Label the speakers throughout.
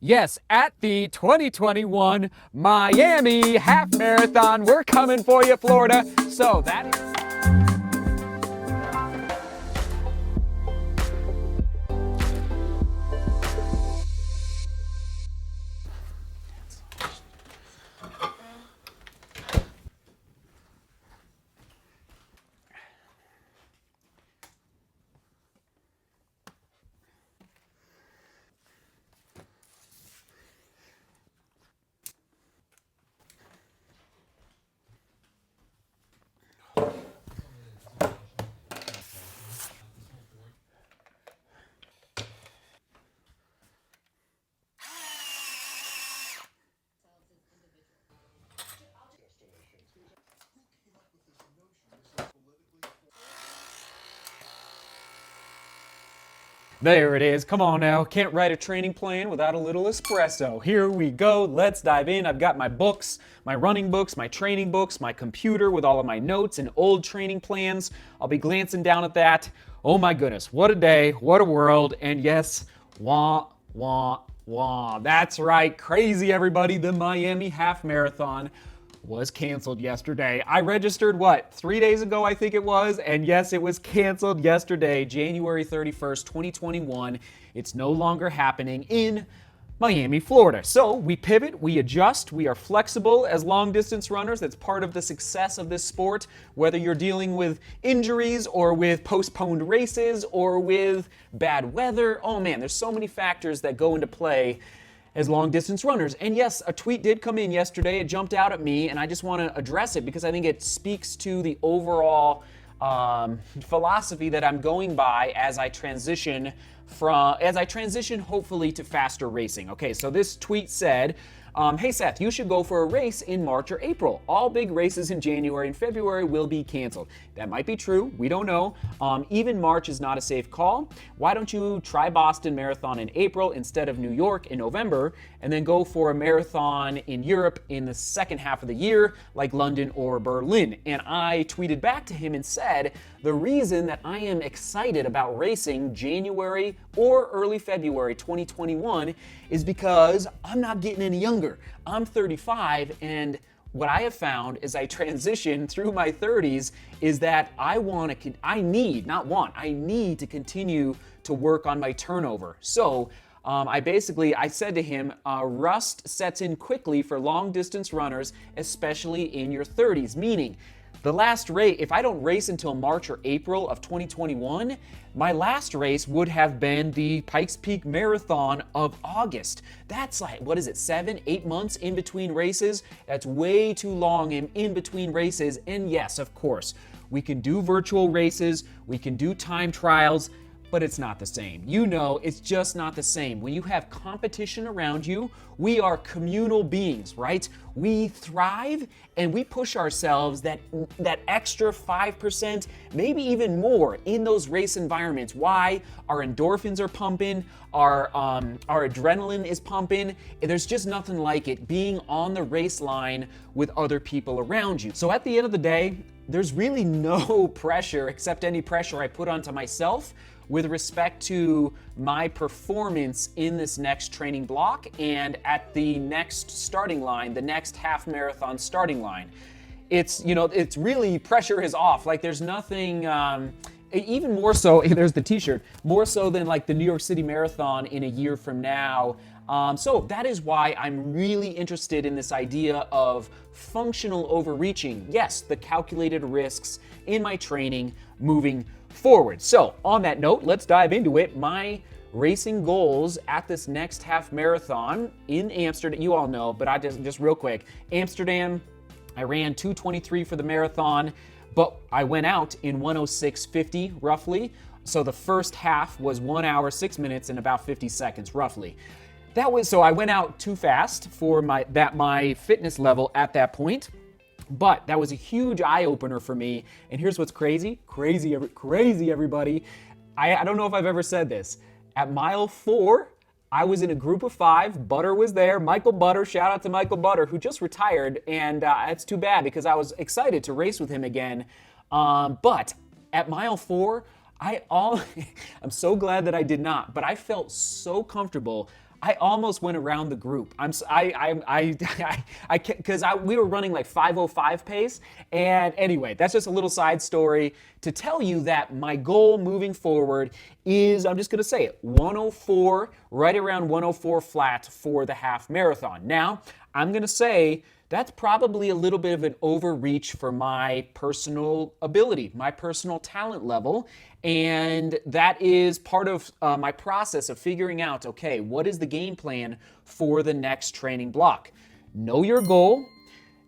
Speaker 1: Yes, at the 2021 Miami Half Marathon. We're coming for you, Florida. So that is. There it is. Come on now. Can't write a training plan without a little espresso. Here we go. Let's dive in. I've got my books, my running books, my training books, my computer with all of my notes and old training plans. I'll be glancing down at that. Oh my goodness. What a day. What a world. And yes, wah, wah, wah. That's right. Crazy, everybody. The Miami Half Marathon was canceled yesterday. I registered, 3 days ago, I think it was, and yes, it was canceled yesterday, January 31st, 2021. It's no longer happening in Miami, Florida. So we pivot, we adjust, we are flexible as long distance runners. That's part of the success of this sport, whether you're dealing with injuries or with postponed races or with bad weather. Oh man, there's so many factors that go into play as long distance runners. And yes, a tweet did come in yesterday. It jumped out at me, and I just want to address it because I think it speaks to the overall philosophy that I'm going by as I transition hopefully to faster racing. Okay, so this tweet said, hey Seth, you should go for a race in March or April. All big races in January and February will be canceled. That might be true. We don't know. Even March is not a safe call. Why don't you try Boston Marathon in April instead of New York in November, and then go for a marathon in Europe in the second half of the year, like London or Berlin? And I tweeted back to him and said, the reason that I am excited about racing January or early February 2021 is because I'm not getting any younger. I'm 35, and what I have found as I transition through my 30s is that I need to continue to work on my turnover. So I said to him, rust sets in quickly for long distance runners, especially in your 30s, meaning the last race, if I don't race until March or April of 2021, my last race would have been the Pikes Peak Marathon of August. That's like, 7, 8 months in between races? That's way too long in between races. And yes, of course, we can do virtual races, we can do time trials, but it's not the same. You know, it's just not the same. When you have competition around you, we are communal beings, right? We thrive and we push ourselves that extra 5%, maybe even more in those race environments. Why? Our endorphins are pumping, our adrenaline is pumping. There's just nothing like it being on the race line with other people around you. So at the end of the day, there's really no pressure except any pressure I put onto myself with respect to my performance in this next training block and at the next starting line, the next half marathon starting line. It's really, pressure is off. Like there's nothing, even more so, there's the t-shirt, more so than like the New York City Marathon in a year from now. So that is why I'm really interested in this idea of functional overreaching. Yes, the calculated risks in my training moving forward. So on that note, let's dive into it. My racing goals at this next half marathon in Amsterdam, you all know, but I just real quick, Amsterdam, I ran 2:23 for the marathon, but I went out in 1:06:50 roughly. So the first half was 1 hour, 6 minutes and about 50 seconds roughly. So I went out too fast for my fitness level at that point. But that was a huge eye-opener for me. And here's what's crazy, everybody. I don't know if I've ever said this. At mile 4, I was in a group of 5. Butter was there. Michael Butter, shout out to Michael Butter, who just retired. And it's too bad because I was excited to race with him again. But at mile 4, I'm so glad that I did not. But I felt so comfortable. I almost went around the group. Because we were running like 5:05 pace. And anyway, that's just a little side story to tell you that my goal moving forward is, I'm just going to say it, 104, right around 104 flat for the half marathon. Now, I'm going to say that's probably a little bit of an overreach for my personal ability, my personal talent level. And that is part of my process of figuring out, okay, what is the game plan for the next training block? Know your goal,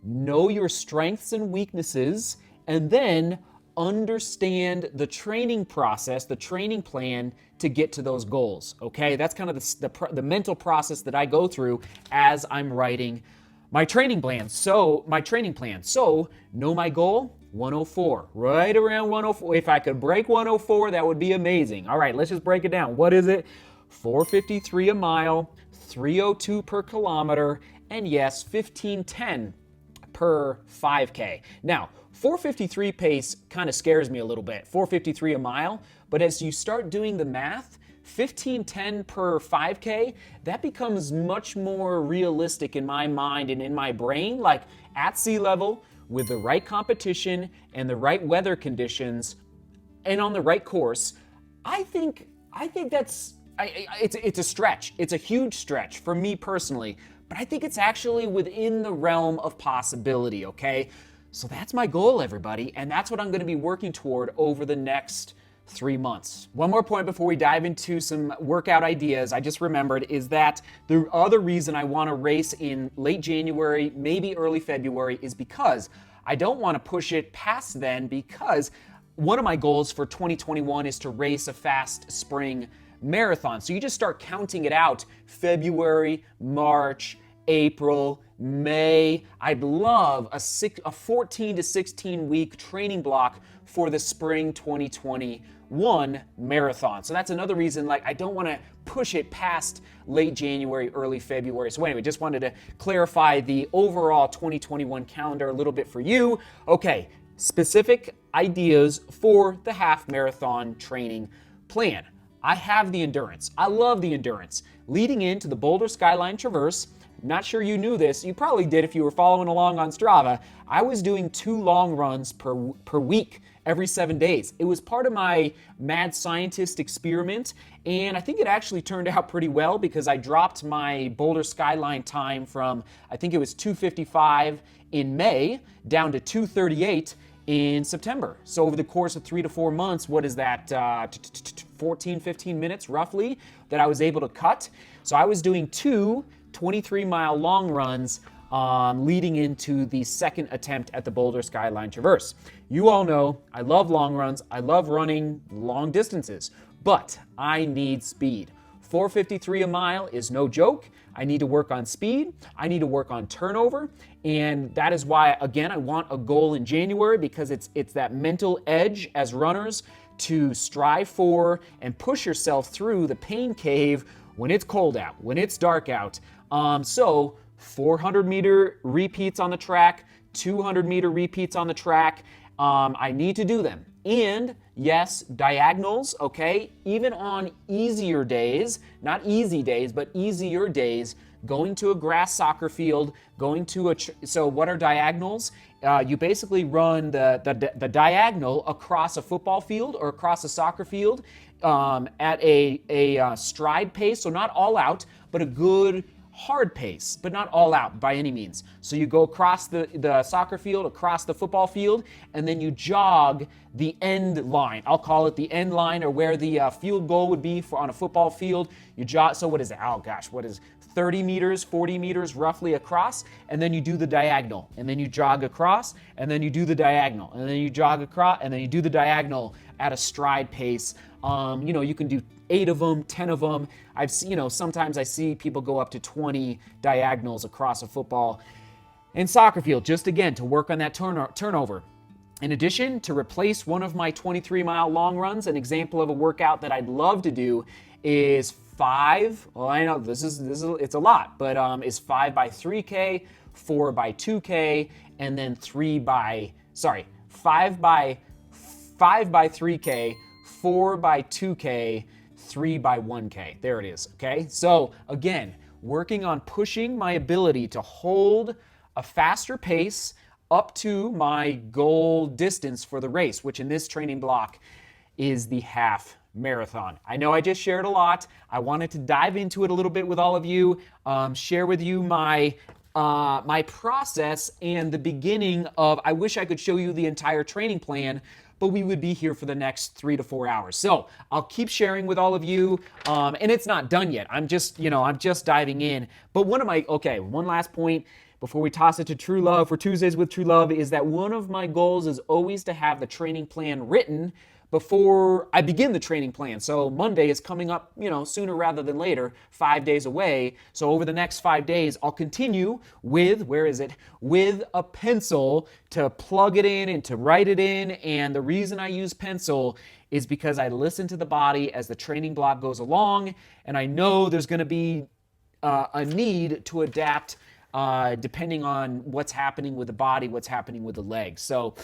Speaker 1: know your strengths and weaknesses, and then understand the training process, the training plan to get to those goals, okay? That's kind of the mental process that I go through as I'm writing my training plan. So know my goal, 104, right around 104. If I could break 104, that would be amazing. All right, let's just break it down. What is it? 4:53 a mile, 3:02 per kilometer, and yes, 15:10 per 5K. Now, 4:53 pace kind of scares me a little bit, 4:53 a mile, but as you start doing the math, 15:10 per 5K, that becomes much more realistic in my mind and in my brain, like at sea level, with the right competition and the right weather conditions and on the right course. I think it's a stretch. It's a huge stretch for me personally, but I think it's actually within the realm of possibility, okay? So that's my goal, everybody, and that's what I'm going to be working toward over the next 3 months. One more point before we dive into some workout ideas I just remembered is that the other reason I want to race in late January, maybe early February, is because I don't want to push it past then, because one of my goals for 2021 is to race a fast spring marathon. So you just start counting it out: February, March, April, May. I'd love a 14 to 16 week training block for the spring 2021 marathon. So that's another reason, like, I don't want to push it past late January, early February. So anyway, just wanted to clarify the overall 2021 calendar a little bit for you. Okay, specific ideas for the half marathon training plan. I have the endurance. I love the endurance. Leading into the Boulder Skyline Traverse, not sure you knew this, you probably did if you were following along on Strava, I was doing 2 long runs per week, every 7 days. It was part of my mad scientist experiment, and I think it actually turned out pretty well, because I dropped my Boulder Skyline time from, I think it was 2:55 in May, down to 2:38 in September. So over the course of 3 to 4 months, what is that, 14, 15 minutes roughly that I was able to cut? So I was doing 2 23-mile long runs leading into the second attempt at the Boulder Skyline Traverse. You all know I love long runs. I love running long distances, but I need speed. 4:53 a mile is no joke. I need to work on speed. I need to work on turnover. And that is why, again, I want a goal in January, because it's that mental edge as runners to strive for and push yourself through the pain cave when it's cold out, when it's dark out. So 400-meter repeats on the track, 200-meter repeats on the track. I need to do them. And yes, diagonals, okay? Even on easier days, not easy days, but easier days, going to a grass soccer field, going to so what are diagonals? You basically run the diagonal across a football field or across a soccer field at a stride pace, so not all out, but a good hard pace, but not all out by any means. So you go across the soccer field, across the football field, and then you jog the end line. I'll call it the end line, or where the field goal would be on a football field. You jog, so what is it? Oh gosh, what is 30 meters, 40 meters roughly across, and then you do the diagonal, and then you jog across, and then you do the diagonal, and then you jog across, and then you do the diagonal at a stride pace. You can do 8 of them, 10 of them. Sometimes I see people go up to 20 diagonals across a football and soccer field, just again to work on that turnover. In addition, to replace one of my 23-mile long runs, an example of a workout that I'd love to do is 5. Well, I know this is it's a lot, but is 5 by 3K, 4 by 2K, and then 5 by 3K, 4 by 2K, 3 by 1K. There it is, okay? So again, working on pushing my ability to hold a faster pace up to my goal distance for the race, which in this training block is the half marathon. I know I just shared a lot. I wanted to dive into it a little bit with all of you, share with you my process and the beginning of, I wish I could show you the entire training plan, but we would be here for the next 3 to 4 hours. So I'll keep sharing with all of you, and it's not done yet. I'm just diving in. But one last point before we toss it to True Love for Tuesdays with True Love is that one of my goals is always to have the training plan written before I begin the training plan. So Monday is coming up, sooner rather than later, 5 days away. So over the next 5 days, I'll continue with a pencil to plug it in and to write it in. And the reason I use pencil is because I listen to the body as the training block goes along, and I know there's going to be a need to adapt depending on what's happening with the body, what's happening with the legs. So,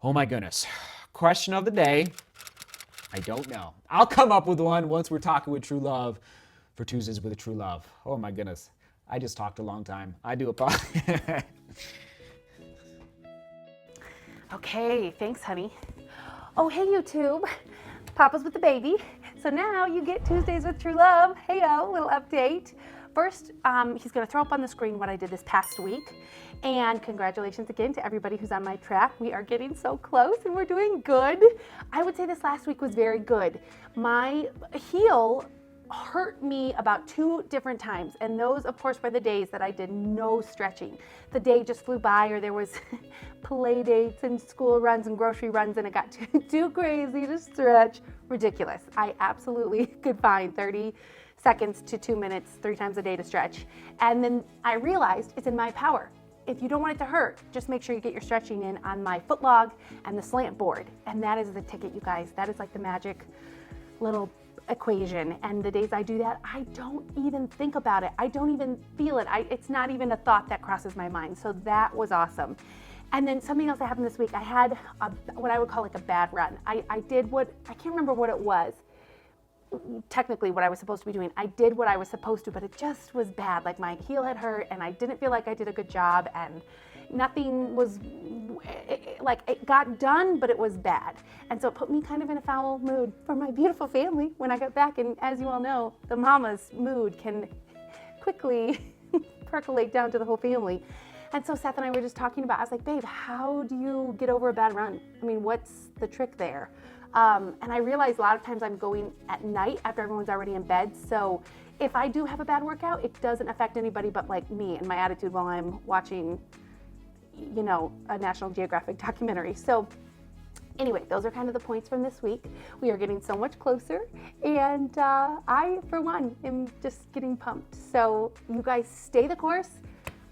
Speaker 1: oh my goodness. Question of the day, I don't know. I'll come up with one once we're talking with True Love for Tuesdays with True Love. Oh my goodness. I just talked a long time. I do apologize.
Speaker 2: Okay, thanks, honey. Oh, hey, YouTube. Papa's with the baby. So now you get Tuesdays with True Love. Hey-o, little update. First, he's going to throw up on the screen what I did this past week. And congratulations again to everybody who's on my track. We are getting so close and we're doing good. I would say this last week was very good. My heel hurt me about 2 different times. And those, of course, were the days that I did no stretching. The day just flew by, or there was play dates and school runs and grocery runs, and it got too crazy to stretch. Ridiculous. I absolutely could find 30 seconds to 2 minutes 3 times a day to stretch. And then I realized it's in my power. If you don't want it to hurt, just make sure you get your stretching in on my foot log and the slant board. And that is the ticket, you guys. That is like the magic little equation. And the days I do that, I don't even think about it. I don't even feel it. It's not even a thought that crosses my mind. So that was awesome. And then something else that happened this week, I had what I would call like a bad run. I can't remember what it was. Technically what I was supposed to be doing. I did what I was supposed to, but it just was bad. Like my heel had hurt and I didn't feel like I did a good job, and nothing was, like it got done, but it was bad. And so it put me kind of in a foul mood for my beautiful family when I got back. And as you all know, the mama's mood can quickly percolate down to the whole family. And so Seth and I were just talking about, I was like, babe, how do you get over a bad run? I mean, what's the trick there? And I realized a lot of times I'm going at night after everyone's already in bed. So if I do have a bad workout, it doesn't affect anybody but like me and my attitude while I'm watching, a National Geographic documentary. So anyway, those are kind of the points from this week. We are getting so much closer. And I, for one, am just getting pumped. So you guys stay the course.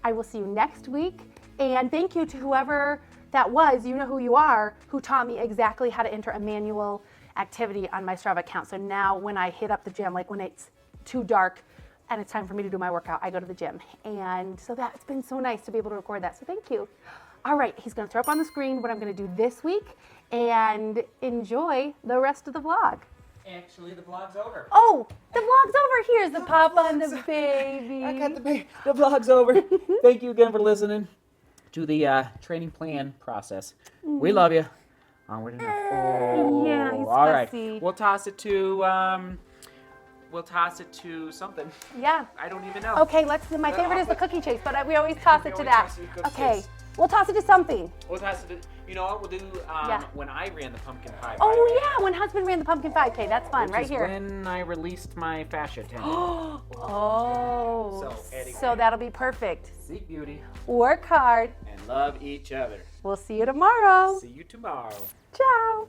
Speaker 2: I will see you next week. And thank you to whoever that was, you know who you are, who taught me exactly how to enter a manual activity on my Strava account. So now when I hit up the gym, like when it's too dark and it's time for me to do my workout, I go to the gym. And so that's been so nice to be able to record that. So thank you. All right, he's gonna throw up on the screen what I'm gonna do this week, and enjoy the rest of the vlog.
Speaker 1: Actually, the vlog's over.
Speaker 2: Oh, the vlog's over. Here's the papa and the baby.
Speaker 1: I got the baby. The vlog's over. Thank you again for listening to the training plan process. We love you. Onward and
Speaker 2: Oh, yeah, he's
Speaker 1: all right.
Speaker 2: fussy.
Speaker 1: We'll toss it to something.
Speaker 2: Yeah.
Speaker 1: I don't even know.
Speaker 2: Okay, my favorite is the cookie chase, but we always toss it to
Speaker 1: always
Speaker 2: that.
Speaker 1: toss it to cookie
Speaker 2: Okay,
Speaker 1: chase.
Speaker 2: we'll toss it to something.
Speaker 1: We'll toss it to, you know what we'll do
Speaker 2: Yeah.
Speaker 1: when I ran the pumpkin pie.
Speaker 2: Oh yeah, when husband ran the pumpkin 5K, that's fun,
Speaker 1: Which
Speaker 2: right
Speaker 1: is
Speaker 2: here.
Speaker 1: when I released my fascia tendon.
Speaker 2: Oh,
Speaker 1: anyway.
Speaker 2: so that'll be perfect.
Speaker 1: Seek beauty
Speaker 2: Work hard.
Speaker 1: and love each other.
Speaker 2: We'll see you tomorrow.
Speaker 1: See you tomorrow.
Speaker 2: Ciao.